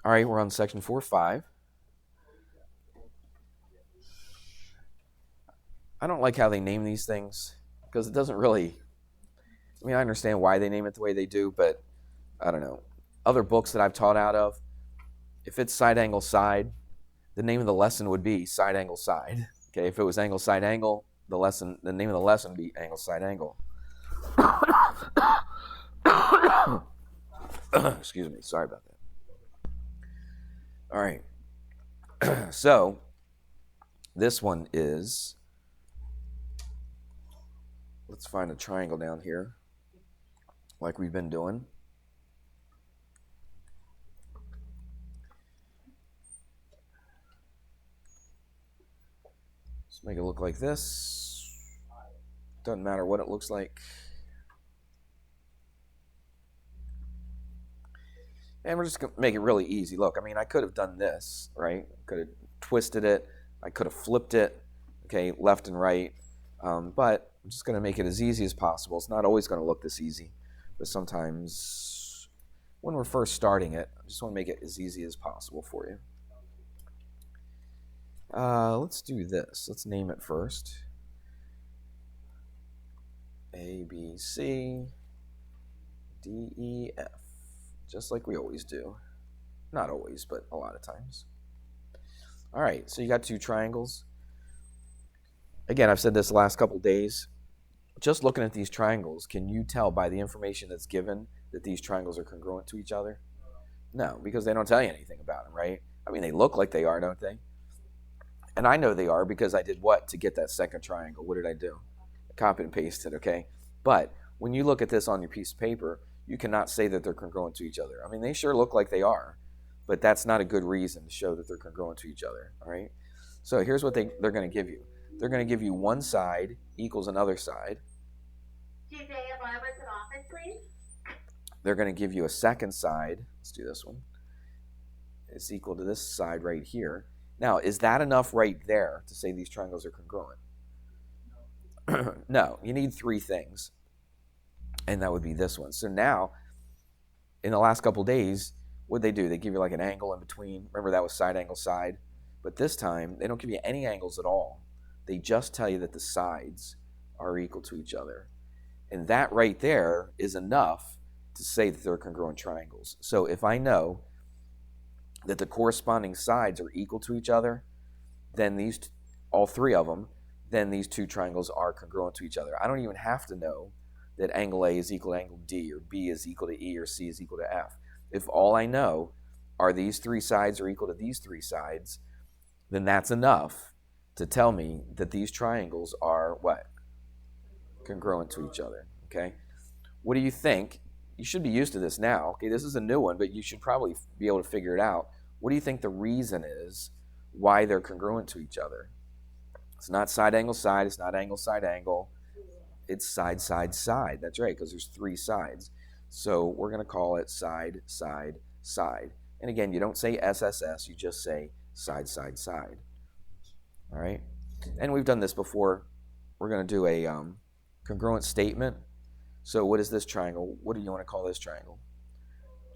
All right, we're on section 4.5. I don't like how they name these things because it doesn't really. I mean, I understand why they name it the way they do, but I don't know. Other books that I've taught out of, if it's side angle side, the name of the lesson would be side angle side. Okay, if it was angle side angle, the name of the lesson would be angle side angle. Excuse me, sorry about that. All right, so this one is, let's find a triangle down here, like we've been doing. Let's make it look like this. Doesn't matter what it looks like. And we're just going to make it really easy. Look, I mean, I could have done this, right? Could have twisted it. I could have flipped it, okay, left and right. But I'm just going to make it as easy as possible. It's not always going to look this easy. But sometimes when we're first starting it, I just want to make it as easy as possible for you. Let's do this. Let's name it first. A, B, C, D, E, F. Just like we always do. Not always, but a lot of times. All right, so you got two triangles. Again, I've said this the last couple days. Just looking at these triangles, can you tell by the information that's given that these triangles are congruent to each other? No, because they don't tell you anything about them, right? I mean, they look like they are, don't they? And I know they are because I did what to get that second triangle? What did I do? Copy and paste it, okay? But when you look at this on your piece of paper, you cannot say that they're congruent to each other. I mean, they sure look like they are, but that's not a good reason to show that they're congruent to each other, all right? So here's what they're going to give you. They're going to give you one side equals another side. Office, please. They're going to give you a second side. Let's do this one. It's equal to this side right here. Now, is that enough right there to say these triangles are congruent? No, you need three things. And that would be this one. So now, in the last couple days, what'd they do? They give you like an angle in between. Remember that was side angle side? But this time, they don't give you any angles at all. They just tell you that the sides are equal to each other. And that right there is enough to say that they're congruent triangles. So if I know that the corresponding sides are equal to each other, then all three of them, then these two triangles are congruent to each other. I don't even have to know that angle A is equal to angle D, or B is equal to E, or C is equal to F. If all I know are these three sides are equal to these three sides, then that's enough to tell me that these triangles are what? Congruent to each other, okay? What do you think? You should be used to this now. Okay, this is a new one, but you should probably be able to figure it out. What do you think the reason is why they're congruent to each other? It's not side angle side. It's not angle side angle. It's side side side. That's right, because there's three sides. So we're going to call it side side side. And again, you don't say SSS. You just say side side side. All right? And we've done this before. We're going to do a congruent statement. So what is this triangle? What do you want to call this triangle?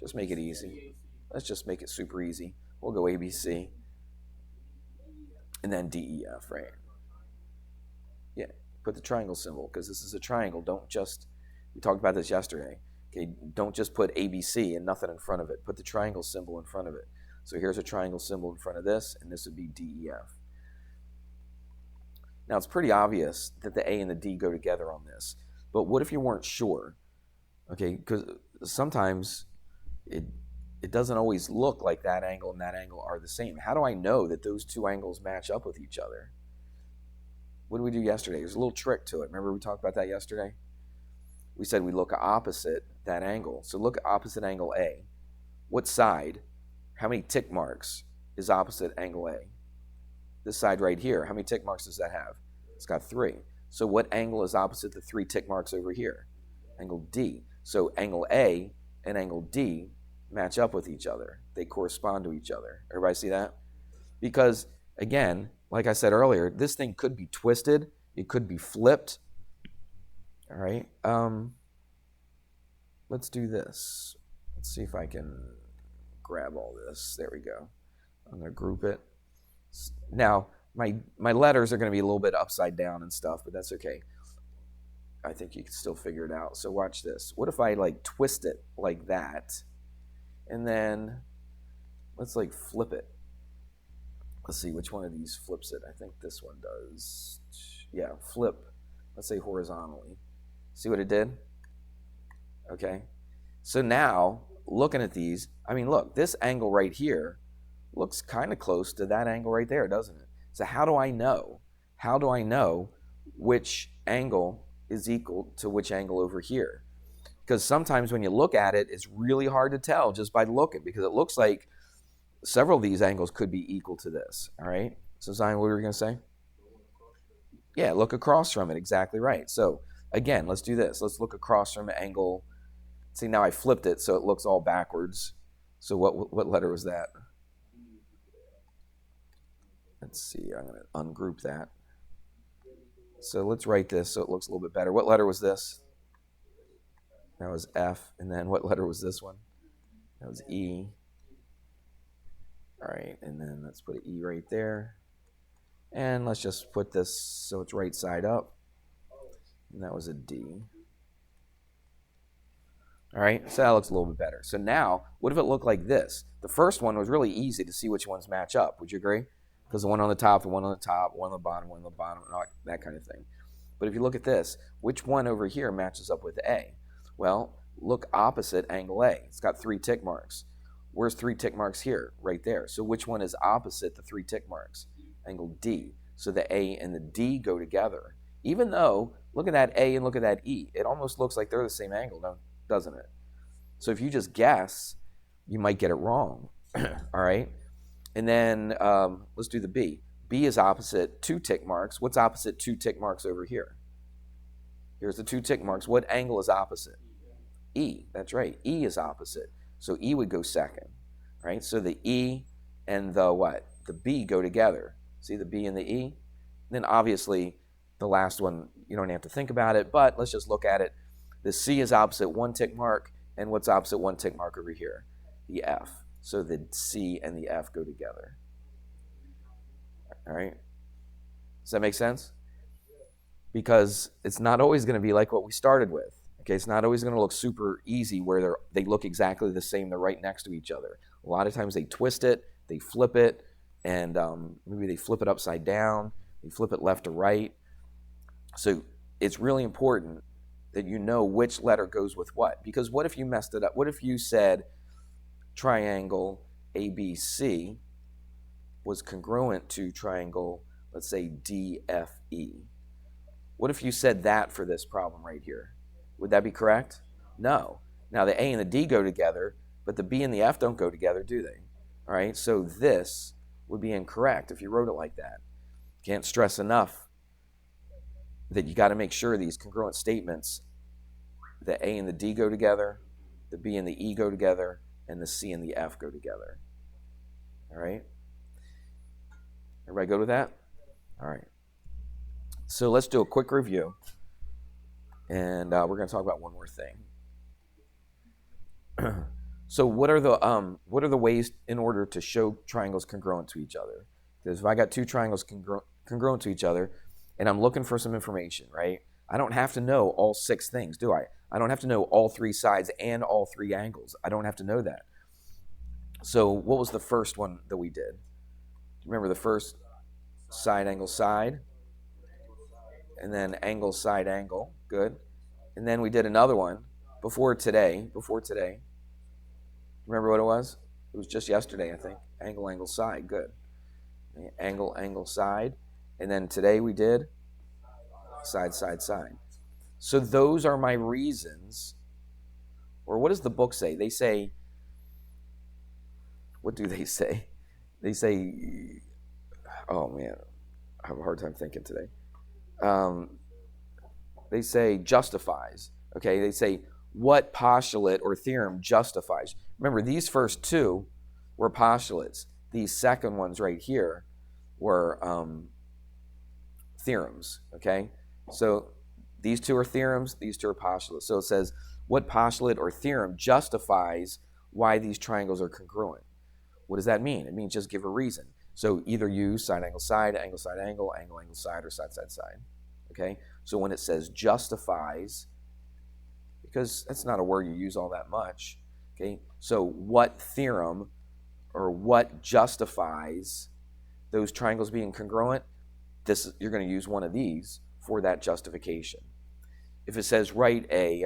Just make it easy. Let's just make it super easy. We'll go ABC and then DEF, right? Yeah, put the triangle symbol because this is a triangle. We talked about this yesterday. Okay, don't just put ABC and nothing in front of it. Put the triangle symbol in front of it. So here's a triangle symbol in front of this, and this would be DEF. Now it's pretty obvious that the A and the D go together on this. But what if you weren't sure? Okay, because sometimes it doesn't always look like that angle and that angle are the same. How do I know that those two angles match up with each other? What did we do yesterday? There's a little trick to it. Remember we talked about that yesterday? We said we look opposite that angle. So look at opposite angle A. What side, how many tick marks is opposite angle A? This side right here, how many tick marks does that have? It's got 3. So what angle is opposite the 3 tick marks over here? Angle D. So angle A and angle D match up with each other. They correspond to each other. Everybody see that? Because, again, like I said earlier, this thing could be twisted. It could be flipped. All right. Let's do this. Let's see if I can grab all this. There we go. I'm going to group it. Now, my letters are going to be a little bit upside down and stuff, but that's okay. I think you can still figure it out. So watch this. What if I like twist it like that, and then let's like flip it. Let's see which one of these flips it. I think this one does. Yeah, flip. Let's say horizontally. See what it did? Okay. So now, looking at these, I mean, look, this angle right here looks kind of close to that angle right there, doesn't it? So how do I know? How do I know which angle is equal to which angle over here? Because sometimes when you look at it, it's really hard to tell just by looking, because it looks like several of these angles could be equal to this, all right? So Zion, what were you going to say? Yeah, look across from it, exactly right. So again, let's do this. Let's look across from an angle. See, now I flipped it so it looks all backwards. So what letter was that? Let's see, I'm going to ungroup that. So let's write this so it looks a little bit better. What letter was this? That was F. And then what letter was this one? That was E. All right, and then let's put an E right there. And let's just put this so it's right side up. And that was a D. All right, so that looks a little bit better. So now, what if it looked like this? The first one was really easy to see which ones match up. Would you agree? Because the one on the top, the one on the top, one on the bottom, one on the bottom, that kind of thing. But if you look at this, which one over here matches up with A? Well, look opposite angle A. It's got 3 tick marks. Where's 3 tick marks here? Right there. So which one is opposite the 3 tick marks? Angle D. So the A and the D go together. Even though, look at that A and look at that E. It almost looks like they're the same angle, doesn't it? So if you just guess, you might get it wrong. All right? And then let's do the B. B is opposite 2 tick marks. What's opposite 2 tick marks over here? Here's the 2 tick marks. What angle is opposite? E. That's right. E is opposite. So E would go second. Right? So the E and the what? The B go together. See the B and the E? Then obviously the last one, you don't have to think about it, but let's just look at it. The C is opposite 1 tick mark, and what's opposite 1 tick mark over here? The F. So the C and the F go together. All right? Does that make sense? Because it's not always going to be like what we started with. Okay, it's not always going to look super easy where they look exactly the same. They're right next to each other. A lot of times they twist it, they flip it, and maybe they flip it upside down. They flip it left to right. So it's really important that you know which letter goes with what. Because what if you messed it up? What if you said triangle ABC was congruent to triangle, let's say, DFE? What if you said that for this problem right here? Would that be correct? No. Now the A and the D go together, but the B and the F don't go together, do they? All right, so this would be incorrect if you wrote it like that. Can't stress enough that you got to make sure these congruent statements, the A and the D go together, the B and the E go together, and the C and the F go together. All right? Everybody good with that? All right. So let's do a quick review, and we're going to talk about one more thing. So what are the ways in order to show triangles congruent to each other? Because if I got 2 triangles congruent to each other, and I'm looking for some information, right? I don't have to know all 6 things, do I? I don't have to know all 3 sides and all 3 angles. I don't have to know that. So what was the first one that we did? Remember the first side, angle, side? And then angle, side, angle. Good. And then we did another one before today. Remember what it was? It was just yesterday, I think. Angle, angle, side. Good. Angle, angle, side. And then today we did side, side, side. So those are my reasons. Or what does the book say? They say, what do they say? They say, oh man, I have a hard time thinking today. They say justifies. Okay, they say what postulate or theorem justifies. Remember, these first 2 were postulates. These second ones right here were theorems. Okay, so these 2 are theorems, these 2 are postulates. So it says what postulate or theorem justifies why these triangles are congruent. What does that mean? It means just give a reason. So either use side, angle, side, angle, side, angle, angle, angle, side, or side, side, side. Okay? So when it says justifies, because that's not a word you use all that much, okay? So what theorem or what justifies those triangles being congruent? You're going to use one of these for that justification. If it says write a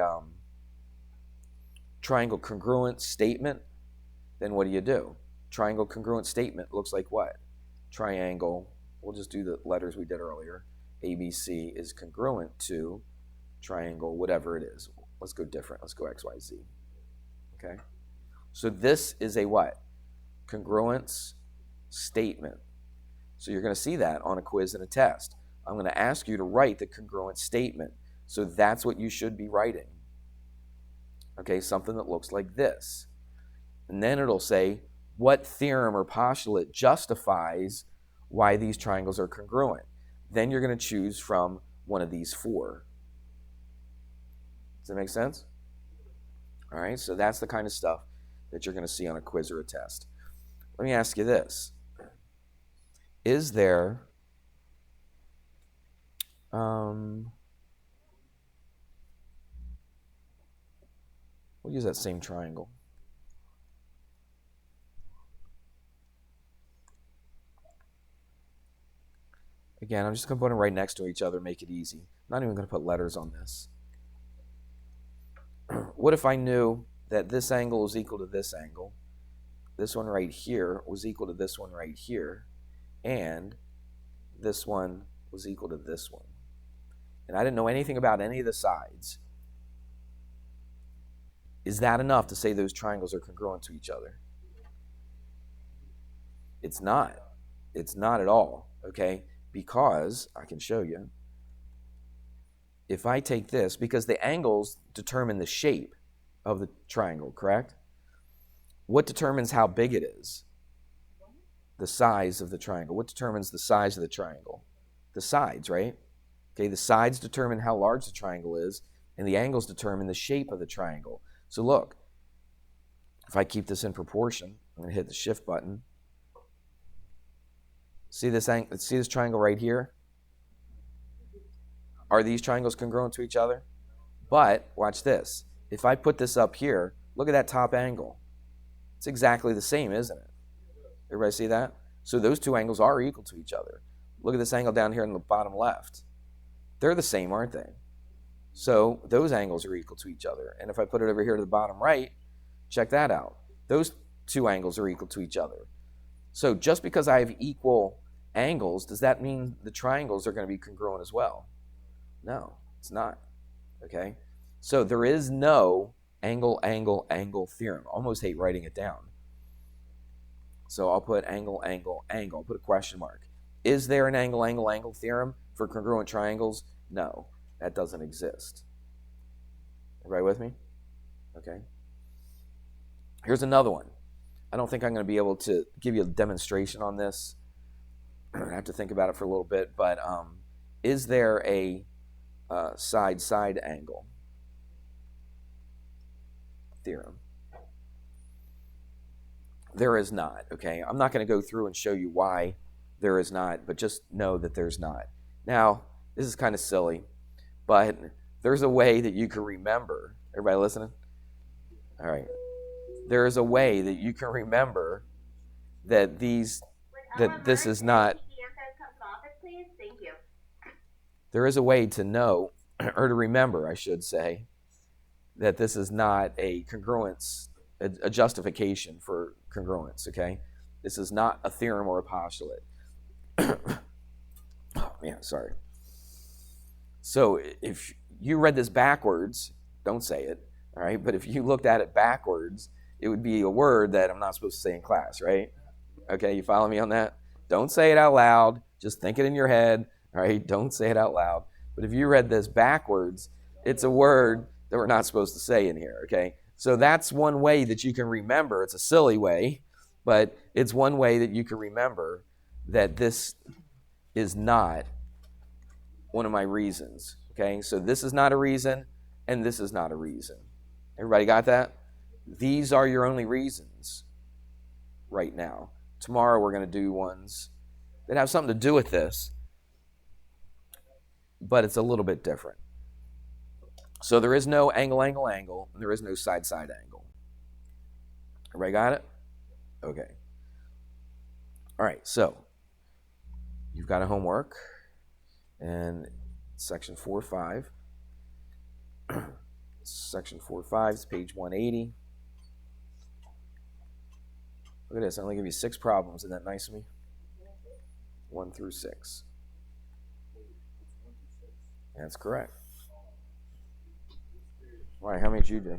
triangle congruent statement, then what do? Triangle congruent statement looks like what? Triangle, we'll just do the letters we did earlier. ABC is congruent to triangle, whatever it is. Let's go different. Let's go XYZ. Okay? So this is a what? Congruence statement. So you're going to see that on a quiz and a test. I'm going to ask you to write the congruent statement. So that's what you should be writing. Okay, something that looks like this. And then it'll say what theorem or postulate justifies why these triangles are congruent. Then you're going to choose from one of these four. Does that make sense? All right, so that's the kind of stuff that you're going to see on a quiz or a test. Let me ask you this. Is there we'll use that same triangle. Again, I'm just going to put them right next to each other, make it easy. I'm not even going to put letters on this. What if I knew that this angle is equal to this angle, this one right here was equal to this one right here, and this one was equal to this one? And I didn't know anything about any of the sides. Is that enough to say those triangles are congruent to each other? It's not. It's not at all, okay? Because, I can show you, if I take this, because the angles determine the shape of the triangle, correct? What determines how big it is? The size of the triangle. What determines the size of the triangle? The sides, right? Okay, the sides determine how large the triangle is, and the angles determine the shape of the triangle. So look, if I keep this in proportion, I'm going to hit the shift button. See this triangle right here? Are these triangles congruent to each other? But watch this. If I put this up here, look at that top angle. It's exactly the same, isn't it? Everybody see that? So those two angles are equal to each other. Look at this angle down here in the bottom left. They're the same, aren't they? So those angles are equal to each other. And if I put it over here to the bottom right, check that out. Those two angles are equal to each other. So just because I have equal angles, does that mean the triangles are going to be congruent as well? No, it's not. Okay? So there is no angle, angle, angle theorem. I almost hate writing it down. So I'll put angle, angle, angle. I'll put a question mark. Is there an angle, angle, angle theorem for congruent triangles? No, that doesn't exist. Everybody with me? Okay. Here's another one. I don't think I'm going to be able to give you a demonstration on this. I have to think about it for a little bit, but is there a side-side angle theorem? There is not, okay? I'm not going to go through and show you why there is not, but just know that there's not. Now, this is kind of silly, but there's a way that you can remember. Everybody listening? All right. There is a way that you can remember that this is not. There is a way to know, or to remember, I should say, that this is not a congruence, a justification for congruence, okay? This is not a theorem or a postulate. Oh, man, sorry. So if you read this backwards, don't say it, all right? But if you looked at it backwards, it would be a word that I'm not supposed to say in class, right? Okay, you follow me on that? Don't say it out loud. Just think it in your head, all right? Don't say it out loud. But if you read this backwards, it's a word that we're not supposed to say in here, okay? So that's one way that you can remember. It's a silly way, but it's one way that you can remember that this is not one of my reasons, okay? So this is not a reason, and this is not a reason. Everybody got that? These are your only reasons right now. Tomorrow we're going to do ones that have something to do with this, but it's a little bit different. So there is no angle, angle, angle, and there is no side, side angle. Everybody got it? Okay. All right, so you've got a homework, and section 4.5. Section 4.5 is page 180. Look at this. I only give you 6 problems. Isn't that nice of me? 1 through 6. That's correct. All right, how many did you do?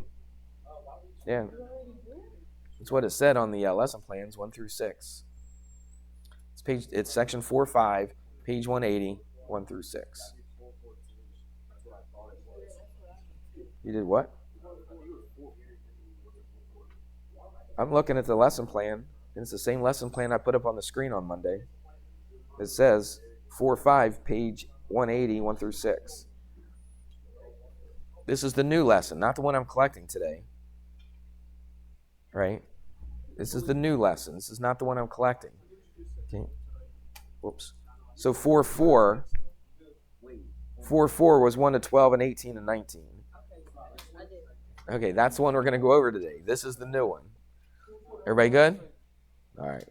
Yeah. That's what it said on the lesson plans, 1 through 6. It's section 4.5, page 180, 1 through 6. You did what? I'm looking at the lesson plan, and it's the same lesson plan I put up on the screen on Monday. It says 4.5, page 180, 1 through 6. This is the new lesson, not the one I'm collecting today. Right? This is the new lesson. This is not the one I'm collecting. Okay. Whoops. So 4.4 was 1 to 12 and 18 and 19. Okay, that's the one we're going to go over today. This is the new one. Everybody good? All right.